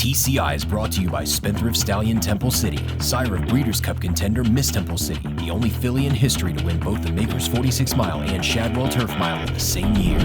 TCI is brought to you by Spendthrift Stallion Temple City, sire of Breeders' Cup contender Miss Temple City, the only filly in history to win both the Makers 46 Mile and Shadwell Turf Mile in the same year.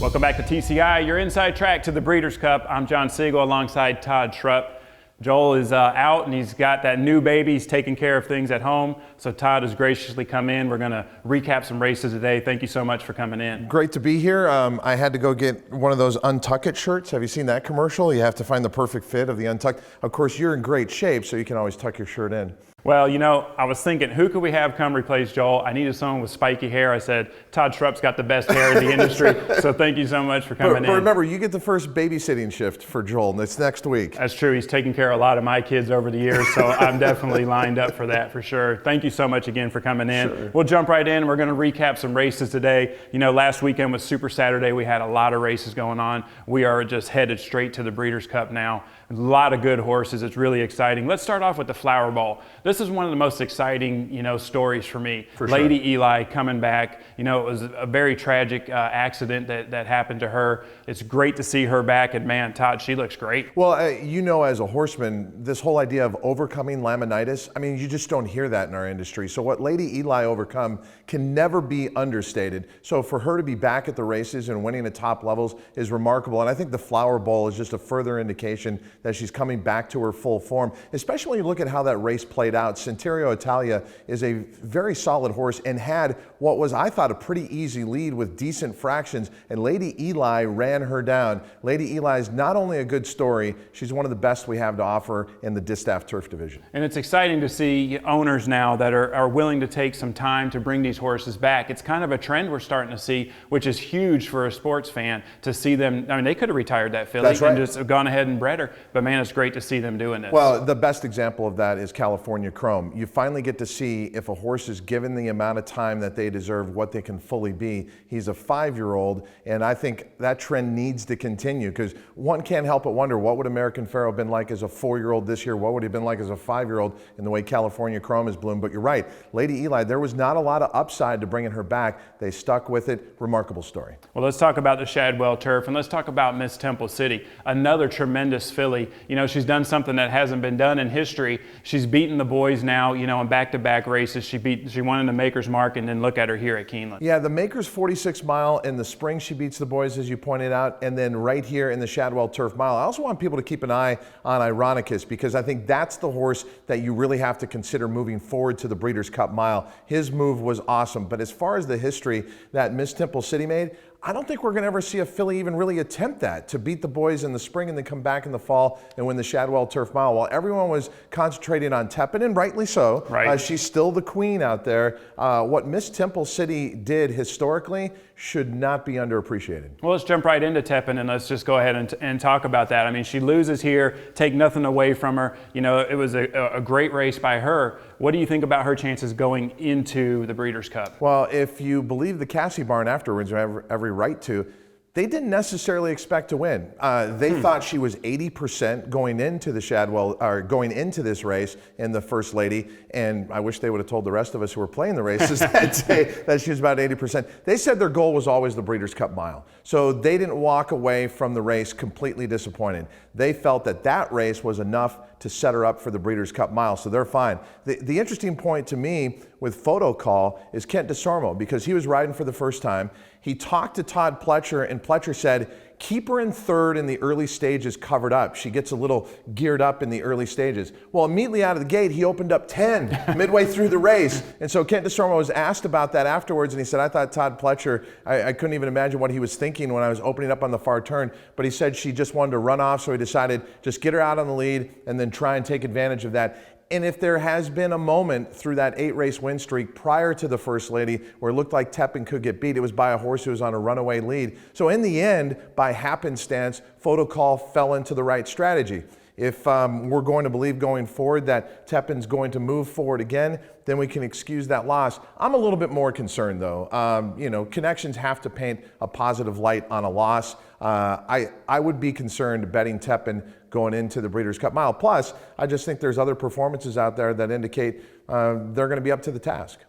Welcome back to TCI, your inside track to the Breeders' Cup. I'm John Siegel alongside Todd Schrupp. Joel is out and he's got that new baby. He's taking care of things at home. So Todd has graciously come in. We're going to recap some races today. Thank you so much for coming in. Great to be here. I had to go get one of those Untuck It shirts. Have you seen that commercial? You have to find the perfect fit of the Untucked. Of course, you're in great shape, so you can always tuck your shirt in. Well, you know, I was thinking, who could we have come replace Joel? I needed someone with spiky hair. I said, Todd Schrupp's got the best hair in the industry, so thank you so much for coming in. But remember, you get the first babysitting shift for Joel, and it's next week. That's true. He's taken care of a lot of my kids over the years, so I'm definitely lined up for that for sure. Thank you so much again for coming in. Sure. We'll jump right in. We're going to recap some races today. You know, last weekend was Super Saturday. We had a lot of races going on. We are just headed straight to the Breeders' Cup now. A lot of good horses. It's really exciting. Let's start off with the Flower Ball. This is one of the most exciting, you know, stories for me. For sure. Lady Eli coming back. You know, it was a very tragic accident that happened to her. It's great to see her back, and man, Todd, she looks great. Well, you know, as a horseman, this whole idea of overcoming laminitis, I mean, you just don't hear that in our industry. So what Lady Eli overcome can never be understated. So for her to be back at the races and winning at top levels is remarkable. And I think the Flower Bowl is just a further indication that she's coming back to her full form, especially when you look at how that race played out. Centenario Italia is a very solid horse and had what was, I thought, a pretty easy lead with decent fractions, and Lady Eli ran her down. Lady Eli is not only a good story, she's one of the best we have to offer in the Distaff Turf division. And it's exciting to see owners now that are willing to take some time to bring these horses back. It's kind of a trend we're starting to see, which is huge for a sports fan to see them. I mean, they could have retired that filly and just gone ahead and bred her, but man, it's great to see them doing this. Well, the best example of that is California Chrome. You finally get to see if a horse is given the amount of time that they deserve, what they can fully be. He's a 5-year-old, and I think that trend needs to continue, because one can't help but wonder, what would American Pharoah been like as a 4-year-old this year? What would he have been like as a 5-year-old in the way California Chrome has bloomed? But you're right, Lady Eli, there was not a lot of upside to bringing her back. They stuck with it. Remarkable story. Well, let's talk about the Shadwell Turf, and let's talk about Miss Temple City, another tremendous filly. You know, she's done something that hasn't been done in history. She's beaten the boys now, you know, in back-to-back races. She won in the Makers Mark, and then look at her here at Keeneland. Yeah, the Makers 46 Mile in the spring, she beats the boys, as you pointed out, and then right here in the Shadwell Turf Mile. I also want people to keep an eye on Ironicus, because I think that's the horse that you really have to consider moving forward to the Breeders' Cup Mile. His move was awesome, but as far as the history that Miss Temple City made, I don't think we're going to ever see a filly even really attempt that, to beat the boys in the spring and then come back in the fall and win the Shadwell Turf Mile. While everyone was concentrating on Teppan, and rightly so, right. She's still the queen out there. What Miss Temple City did historically should not be underappreciated. Well, let's jump right into Teppan, and let's just go ahead and talk about that. I mean, she loses here, take nothing away from her. You know, it was a great race by her. What do you think about her chances going into the Breeders' Cup? Well, if you believe the Cassie Barn afterwards, you have every right to, they didn't necessarily expect to win. They thought she was 80% going into the Shadwell, or going into this race in the First Lady, and I wish they would have told the rest of us who were playing the races that day that she was about 80%. They said their goal was always the Breeders' Cup Mile, so they didn't walk away from the race completely disappointed. They felt that that race was enough to set her up for the Breeders' Cup Mile, so they're fine. The interesting point to me with Photo Call is Kent DeSormo, because he was riding for the first time. He talked to Todd Pletcher, and Pletcher said, keep her in third in the early stages covered up. She gets a little geared up in the early stages. Well, immediately out of the gate, he opened up 10 midway through the race. And so Kent DeSormo was asked about that afterwards, and he said, I thought Todd Pletcher, I couldn't even imagine what he was thinking when I was opening up on the far turn, but he said she just wanted to run off, so he decided just get her out on the lead and then try and take advantage of that. And if there has been a moment through that 8-race win streak prior to the First Lady where it looked like Teppan could get beat, it was by a horse who was on a runaway lead. So in the end, by happenstance, Photo Call fell into the right strategy. If we're going to believe going forward that Teppan's going to move forward again, then we can excuse that loss. I'm a little bit more concerned, though. You know, connections have to paint a positive light on a loss. I would be concerned betting Teppan going into the Breeders' Cup Mile. Plus, I just think there's other performances out there that indicate they're going to be up to the task.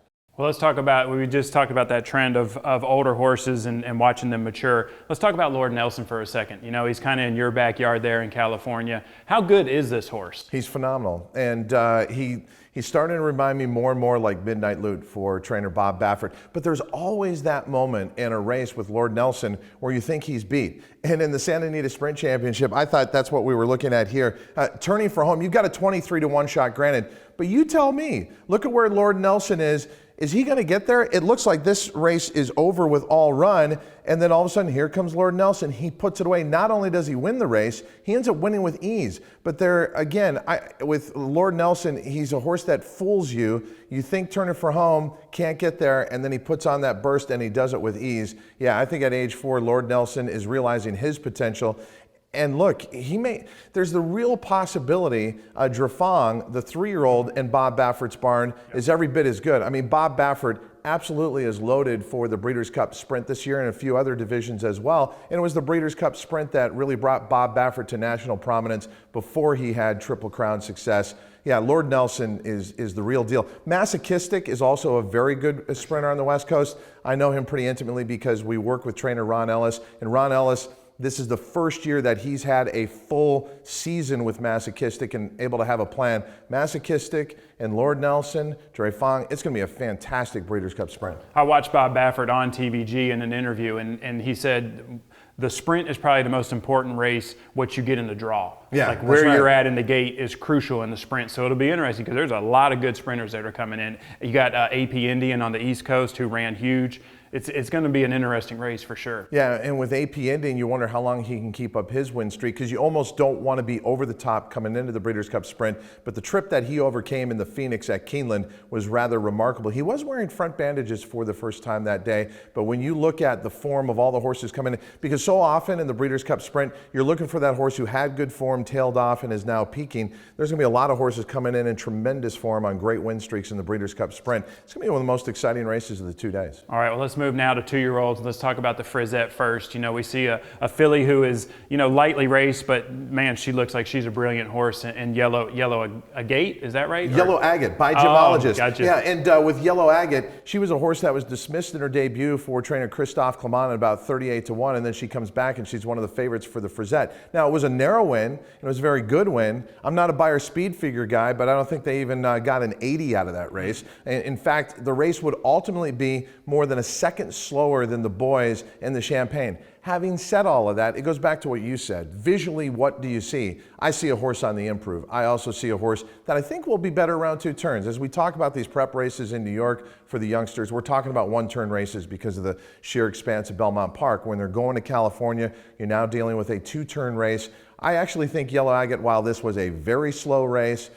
Well, let's talk about, we just talked about that trend of older horses and watching them mature. Let's talk about Lord Nelson for a second. You know, he's kind of in your backyard there in California. How good is this horse? He's phenomenal. And he's starting to remind me more and more like Midnight Loot for trainer Bob Baffert. But there's always that moment in a race with Lord Nelson where you think he's beat. And in the Santa Anita Sprint Championship, I thought that's what we were looking at here. Turning for home, you've got a 23-to-1 shot, granted. But you tell me, look at where Lord Nelson is. Is he going to get there? It looks like this race is over with all run, and then all of a sudden here comes Lord Nelson. He puts it away. Not only does he win the race, he ends up winning with ease. But there again, with Lord Nelson, he's a horse that fools you. You think turning for home, can't get there, and then he puts on that burst and he does it with ease. Yeah, I think at age 4, Lord Nelson is realizing his potential. And look, there's the real possibility Drafong, the 3-year-old in Bob Baffert's barn, is every bit as good. I mean, Bob Baffert absolutely is loaded for the Breeders' Cup Sprint this year and a few other divisions as well. And it was the Breeders' Cup Sprint that really brought Bob Baffert to national prominence before he had Triple Crown success. Yeah, Lord Nelson is the real deal. Masochistic is also a very good sprinter on the West Coast. I know him pretty intimately because we work with trainer Ron Ellis. And Ron Ellis, this is the first year that he's had a full season with Masochistic and able to have a plan. Masochistic and Lord Nelson, Drafong, it's going to be a fantastic Breeders' Cup Sprint. I watched Bob Baffert on TVG in an interview, and he said the sprint is probably the most important race, what you get in the draw. Yeah, like where right. you're at in the gate is crucial in the sprint. So it'll be interesting because there's a lot of good sprinters that are coming in. You got AP Indian on the East Coast who ran huge. It's going to be an interesting race for sure. Yeah, and with AP Indian, you wonder how long he can keep up his win streak because you almost don't want to be over the top coming into the Breeders' Cup Sprint. But the trip that he overcame in the Phoenix at Keeneland was rather remarkable. He was wearing front bandages for the first time that day. But when you look at the form of all the horses coming in, because so often in the Breeders' Cup Sprint, you're looking for that horse who had good form, tailed off, and is now peaking. There's going to be a lot of horses coming in tremendous form on great win streaks in the Breeders' Cup Sprint. It's going to be one of the most exciting races of the 2 days. All right, well, let's move now to 2-year-olds. Let's talk about the Frizette first. You know, we see a filly who is, you know, lightly raced, but man, she looks like she's a brilliant horse. And yellow Agate, is that right? Yellow Agate by Gemologist. Oh, gotcha. Yeah, and with Yellow Agate, she was a horse that was dismissed in her debut for trainer Christophe Clement at about 38-to-1, and then she comes back and she's one of the favorites for the Frizette. Now, it was a narrow win, and it was a very good win. I'm not a Beyer speed figure guy, but I don't think they even got an 80 out of that race. In fact, the race would ultimately be more than a second slower than the boys in the Champagne. Having said all of that, it goes back to what you said. Visually, what do you see? I see a horse on the improve. I also see a horse that I think will be better around 2 turns. As we talk about these prep races in New York for the youngsters, we're talking about 1-turn races because of the sheer expanse of Belmont Park. When they're going to California, you're now dealing with a 2-turn race. I actually think Yellow Agate, while this was a very slow race,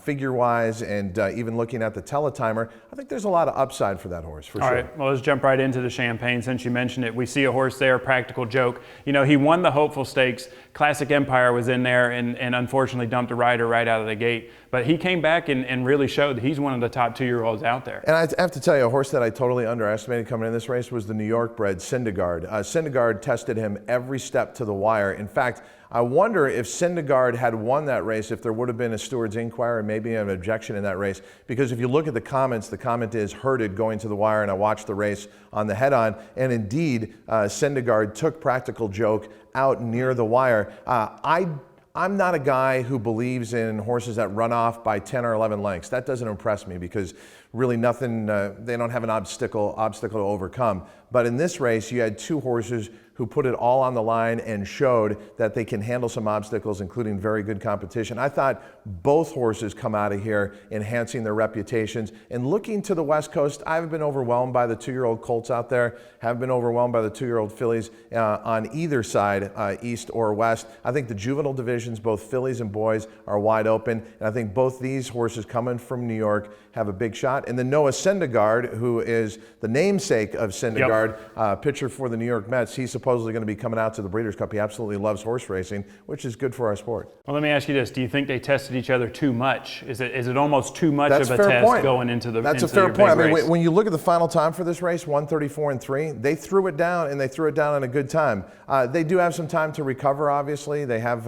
figure-wise, and even looking at the teletimer, I think there's a lot of upside for that horse, for sure. All right, well, let's jump right into the Champagne. Since you mentioned it, we see a horse there, Practical Joke. You know, he won the Hopeful Stakes. Classic Empire was in there and unfortunately dumped a rider right out of the gate. But he came back and really showed that he's one of the top 2-year-olds out there. And I have to tell you, a horse that I totally underestimated coming in this race was the New York bred Syndergaard. Syndergaard tested him every step to the wire. In fact, I wonder if Syndergaard had won that race, if there would have been a steward's inquiry or maybe an objection in that race. Because if you look at the comments, the comment is herded going to the wire, and I watched the race on the head-on, and indeed, Syndergaard took Practical Joke out near the wire. I'm not a guy who believes in horses that run off by 10 or 11 lengths. That doesn't impress me because really nothing, they don't have an obstacle to overcome. But in this race, you had 2 horses who put it all on the line and showed that they can handle some obstacles, including very good competition. I thought both horses come out of here enhancing their reputations. And looking to the West Coast, I've been overwhelmed by the 2-year-old colts out there, have been overwhelmed by the 2-year-old fillies on either side, east or west. I think the juvenile divisions, both fillies and boys, are wide open. And I think both these horses coming from New York have a big shot. And then Noah Syndergaard, who is the namesake of Syndergaard, pitcher for the New York Mets, he's supposedly going to be coming out to the Breeders' Cup. He absolutely loves horse racing, which is good for our sport. Well, let me ask you this. Do you think they tested each other too much? Is it almost too much That's of a a fair test point. going into the That's into a fair your point. I big mean, race? when you look at the final time for this race, 1:34.3, they threw it down, and they threw it down in a good time. They do have some time to recover, obviously. They have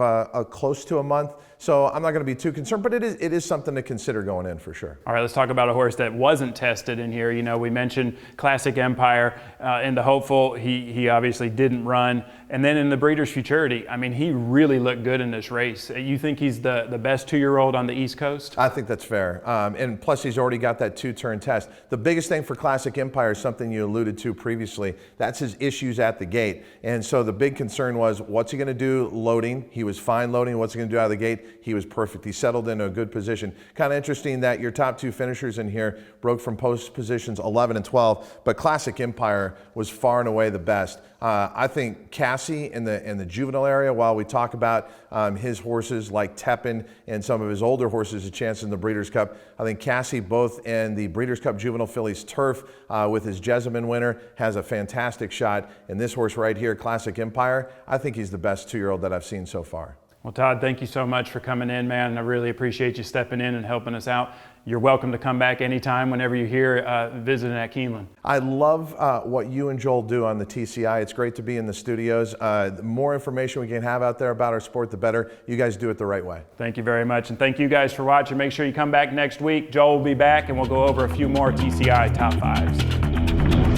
close to a month, so I'm not going to be too concerned, but it is something to consider going in for sure. All right, let's talk about a horse that wasn't tested in here. You know, we mentioned Classic Empire in the hopeful. He obviously didn't run. And then in the Breeders' Futurity, I mean, he really looked good in this race. You think he's the best 2-year-old on the East Coast? I think that's fair. And plus, he's already got that 2-turn test. The biggest thing for Classic Empire is something you alluded to previously. That's his issues at the gate. And so the big concern was, what's he going to do loading? He was fine loading. What's he going to do out of the gate? He was perfect. He settled into a good position. Kind of interesting that your top 2 finishers in here broke from post positions 11 and 12, but Classic Empire was far and away the best. I think Cassie in the juvenile area, while we talk about his horses like Teppan and some of his older horses a chance in the Breeders' Cup, I think Cassie, both in the Breeders' Cup Juvenile Fillies Turf with his Jessamine winner, has a fantastic shot. And this horse right here, Classic Empire, I think he's the best 2-year-old that I've seen so far. Well, Todd, thank you so much for coming in, man. I really appreciate you stepping in and helping us out. You're welcome to come back anytime whenever you're here visiting at Keeneland. I love what you and Joel do on the TCI. It's great to be in the studios. The more information we can have out there about our sport, the better. You guys do it the right way. Thank you very much. And thank you guys for watching. Make sure you come back next week. Joel will be back and we'll go over a few more TCI top 5s.